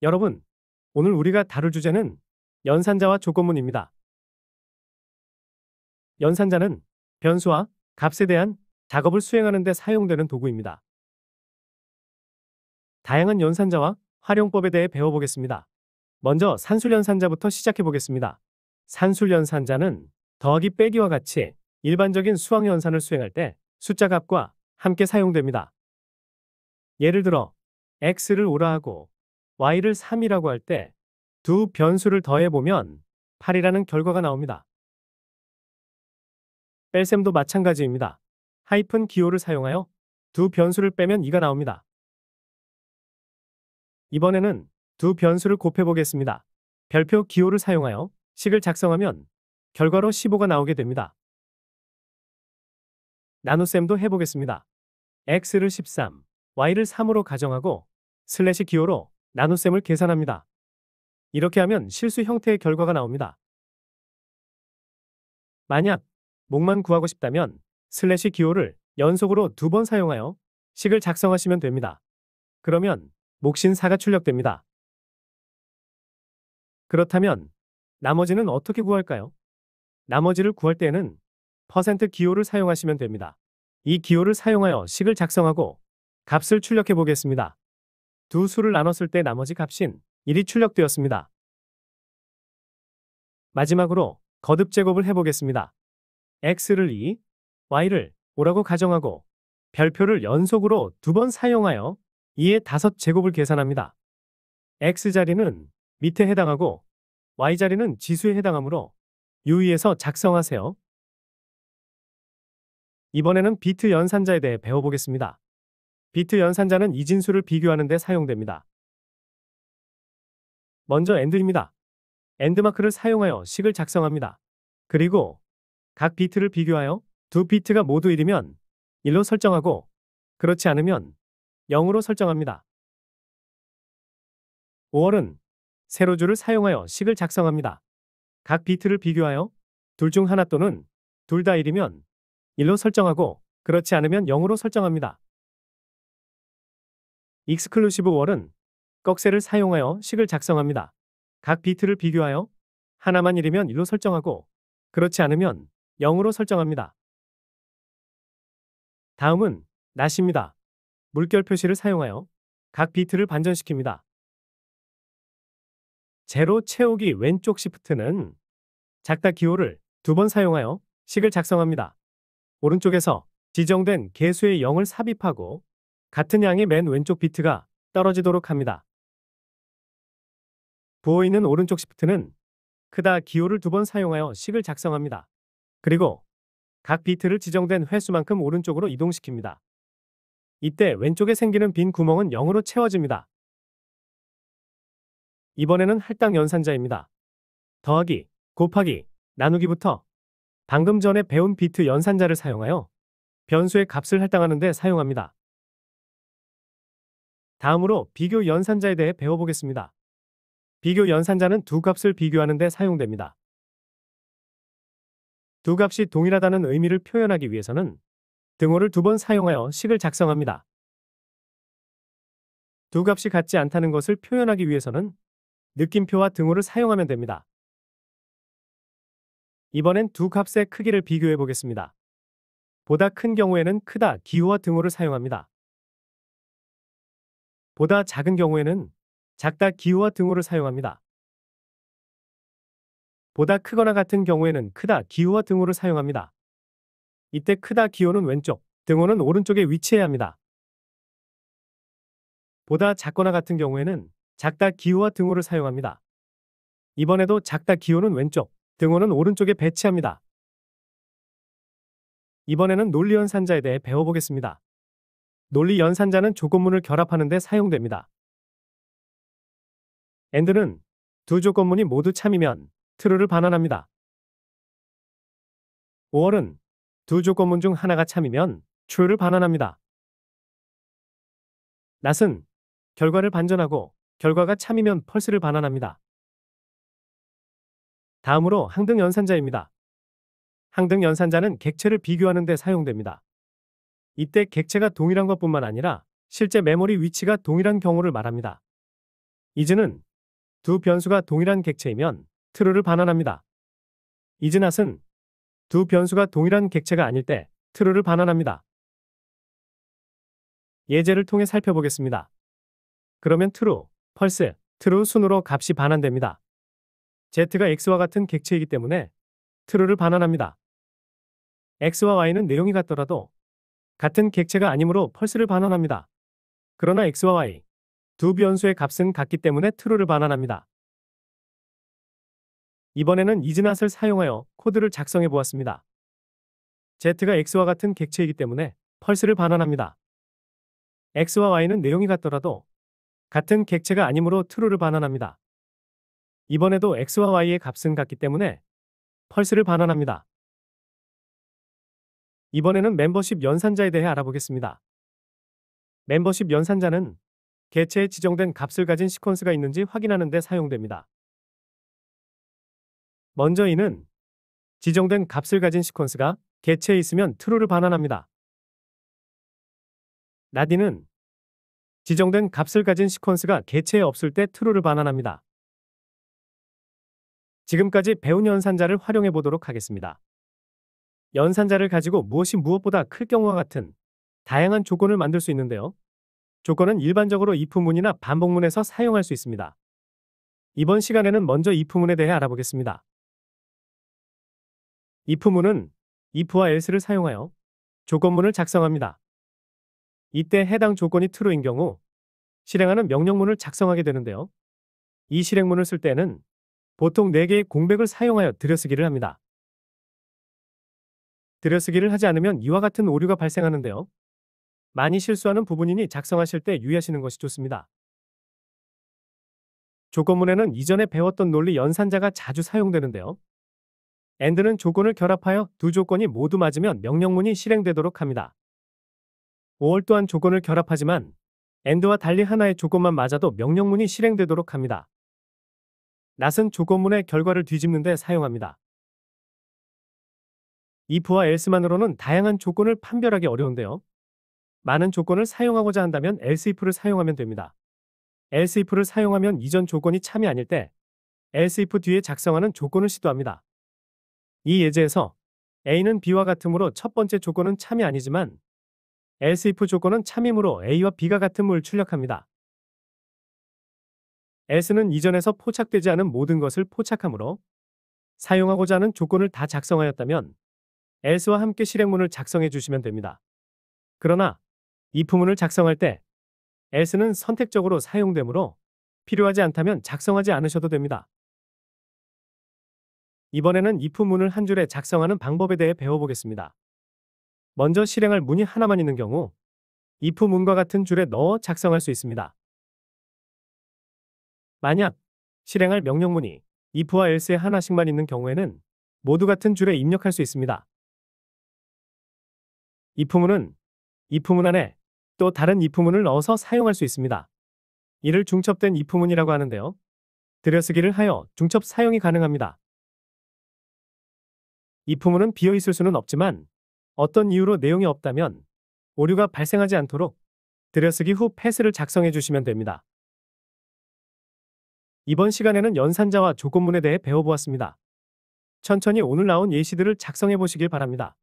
여러분, 오늘 우리가 다룰 주제는 연산자와 조건문입니다. 연산자는 변수와 값에 대한 작업을 수행하는 데 사용되는 도구입니다. 다양한 연산자와 활용법에 대해 배워보겠습니다. 먼저 산술연산자부터 시작해 보겠습니다. 산술연산자는 더하기 빼기와 같이 일반적인 수학연산을 수행할 때 숫자 값과 함께 사용됩니다. 예를 들어 x를 5라 하고 y를 3이라고 할 때 두 변수를 더해보면 8이라는 결과가 나옵니다. 뺄셈도 마찬가지입니다. 하이픈 기호를 사용하여 두 변수를 빼면 2가 나옵니다. 이번에는 두 변수를 곱해보겠습니다. 별표 기호를 사용하여 식을 작성하면 결과로 15가 나오게 됩니다. 나눗셈도 해보겠습니다. x를 13, y를 3으로 가정하고 슬래시 기호로 나눗셈을 계산합니다. 이렇게 하면 실수 형태의 결과가 나옵니다. 만약 목만 구하고 싶다면 슬래시 기호를 연속으로 2번 사용하여 식을 작성하시면 됩니다. 그러면 몫인 4가 출력됩니다. 그렇다면 나머지는 어떻게 구할까요? 나머지를 구할 때에는 퍼센트 기호를 사용하시면 됩니다. 이 기호를 사용하여 식을 작성하고 값을 출력해 보겠습니다. 두 수를 나눴을 때 나머지 값인 1이 출력되었습니다. 마지막으로 거듭 제곱을 해보겠습니다. x를 2, y를 5라고 가정하고 별표를 연속으로 2번 사용하여 2의 5제곱을 계산합니다. x자리는 밑에 해당하고 y자리는 지수에 해당하므로 유의해서 작성하세요. 이번에는 비트 연산자에 대해 배워보겠습니다. 비트 연산자는 이진수를 비교하는 데 사용됩니다. 먼저 AND입니다. AND 마크를 사용하여 식을 작성합니다. 그리고 각 비트를 비교하여 두 비트가 모두 1이면 1로 설정하고 그렇지 않으면 0으로 설정합니다. 5월은 세로줄을 사용하여 식을 작성합니다. 각 비트를 비교하여 둘 중 하나 또는 둘 다 1이면 1로 설정하고 그렇지 않으면 0으로 설정합니다. 익스클루시브 월은 꺽쇠를 사용하여 식을 작성합니다. 각 비트를 비교하여 하나만 1이면 1로 설정하고 그렇지 않으면 0으로 설정합니다. 다음은 낫입니다. 물결 표시를 사용하여 각 비트를 반전시킵니다. 제로 채우기 왼쪽 시프트는 작다 기호를 2번 사용하여 식을 작성합니다. 오른쪽에서 지정된 개수의 0을 삽입하고 같은 양의 맨 왼쪽 비트가 떨어지도록 합니다. 부어있는 오른쪽 시프트는 크다 기호를 2번 사용하여 식을 작성합니다. 그리고 각 비트를 지정된 횟수만큼 오른쪽으로 이동시킵니다. 이때 왼쪽에 생기는 빈 구멍은 0으로 채워집니다. 이번에는 할당 연산자입니다. 더하기, 곱하기, 나누기부터 방금 전에 배운 비트 연산자를 사용하여 변수의 값을 할당하는 데 사용합니다. 다음으로 비교 연산자에 대해 배워보겠습니다. 비교 연산자는 두 값을 비교하는 데 사용됩니다. 두 값이 동일하다는 의미를 표현하기 위해서는 등호를 2번 사용하여 식을 작성합니다. 두 값이 같지 않다는 것을 표현하기 위해서는 느낌표와 등호를 사용하면 됩니다. 이번엔 두 값의 크기를 비교해 보겠습니다. 보다 큰 경우에는 크다 기호와 등호를 사용합니다. 보다 작은 경우에는 작다 기호와 등호를 사용합니다. 보다 크거나 같은 경우에는 크다 기호와 등호를 사용합니다. 이때 크다 기호는 왼쪽, 등호는 오른쪽에 위치해야 합니다. 보다 작거나 같은 경우에는 작다 기호와 등호를 사용합니다. 이번에도 작다 기호는 왼쪽, 등호는 오른쪽에 배치합니다. 이번에는 논리연산자에 대해 배워보겠습니다. 논리연산자는 조건문을 결합하는 데 사용됩니다. AND는 두 조건문이 모두 참이면 true를 반환합니다. 5월은 두 조건문 중 하나가 참이면 true를 반환합니다. 낫은 결과를 반전하고 결과가 참이면 false를 반환합니다. 다음으로 항등 연산자입니다. 항등 연산자는 객체를 비교하는 데 사용됩니다. 이때 객체가 동일한 것뿐만 아니라 실제 메모리 위치가 동일한 경우를 말합니다. is는 두 변수가 동일한 객체이면 true를 반환합니다. is not은 두 변수가 동일한 객체가 아닐 때 true를 반환합니다. 예제를 통해 살펴보겠습니다. 그러면 true, false, true 순으로 값이 반환됩니다. z가 x와 같은 객체이기 때문에 true를 반환합니다. x와 y는 내용이 같더라도 같은 객체가 아니므로 false를 반환합니다. 그러나 x와 y 두 변수의 값은 같기 때문에 true를 반환합니다. 이번에는 is not을 사용하여 코드를 작성해 보았습니다. z가 x와 같은 객체이기 때문에 false를 반환합니다. x와 y는 내용이 같더라도 같은 객체가 아니므로 true를 반환합니다. 이번에도 x와 y의 값은 같기 때문에 false를 반환합니다. 이번에는 멤버십 연산자에 대해 알아보겠습니다. 멤버십 연산자는 객체에 지정된 값을 가진 시퀀스가 있는지 확인하는 데 사용됩니다. 먼저 이는 지정된 값을 가진 시퀀스가 객체에 있으면 true를 반환합니다. not는 지정된 값을 가진 시퀀스가 객체에 없을 때 true를 반환합니다. 지금까지 배운 연산자를 활용해 보도록 하겠습니다. 연산자를 가지고 무엇이 무엇보다 클 경우와 같은 다양한 조건을 만들 수 있는데요. 조건은 일반적으로 if문이나 반복문에서 사용할 수 있습니다. 이번 시간에는 먼저 if문에 대해 알아보겠습니다. if문은 if와 else를 사용하여 조건문을 작성합니다. 이때 해당 조건이 true인 경우 실행하는 명령문을 작성하게 되는데요. 이 실행문을 쓸 때는 보통 4개의 공백을 사용하여 들여쓰기를 합니다. 들여쓰기를 하지 않으면 이와 같은 오류가 발생하는데요. 많이 실수하는 부분이니 작성하실 때 유의하시는 것이 좋습니다. 조건문에는 이전에 배웠던 논리 연산자가 자주 사용되는데요. AND는 조건을 결합하여 두 조건이 모두 맞으면 명령문이 실행되도록 합니다. or 또한 조건을 결합하지만 AND와 달리 하나의 조건만 맞아도 명령문이 실행되도록 합니다. not은 조건문의 결과를 뒤집는 데 사용합니다. if와 else만으로는 다양한 조건을 판별하기 어려운데요. 많은 조건을 사용하고자 한다면 else if를 사용하면 됩니다. else if를 사용하면 이전 조건이 참이 아닐 때 else if 뒤에 작성하는 조건을 시도합니다. 이 예제에서 A는 B와 같으므로 첫 번째 조건은 참이 아니지만 else if 조건은 참이므로 A와 B가 같음을 출력합니다. else는 이전에서 포착되지 않은 모든 것을 포착하므로 사용하고자 하는 조건을 다 작성하였다면 else와 함께 실행문을 작성해 주시면 됩니다. 그러나 if문을 작성할 때 else는 선택적으로 사용되므로 필요하지 않다면 작성하지 않으셔도 됩니다. 이번에는 if문을 한 줄에 작성하는 방법에 대해 배워보겠습니다. 먼저 실행할 문이 하나만 있는 경우 if문과 같은 줄에 넣어 작성할 수 있습니다. 만약 실행할 명령문이 if와 else에 하나씩만 있는 경우에는 모두 같은 줄에 입력할 수 있습니다. if문은 if문 안에 또 다른 if문을 넣어서 사용할 수 있습니다. 이를 중첩된 if문이라고 하는데요. 들여쓰기를 하여 중첩 사용이 가능합니다. if문은 비어 있을 수는 없지만 어떤 이유로 내용이 없다면 오류가 발생하지 않도록 들여쓰기 후 패스를 작성해 주시면 됩니다. 이번 시간에는 연산자와 조건문에 대해 배워보았습니다. 천천히 오늘 나온 예시들을 작성해 보시길 바랍니다.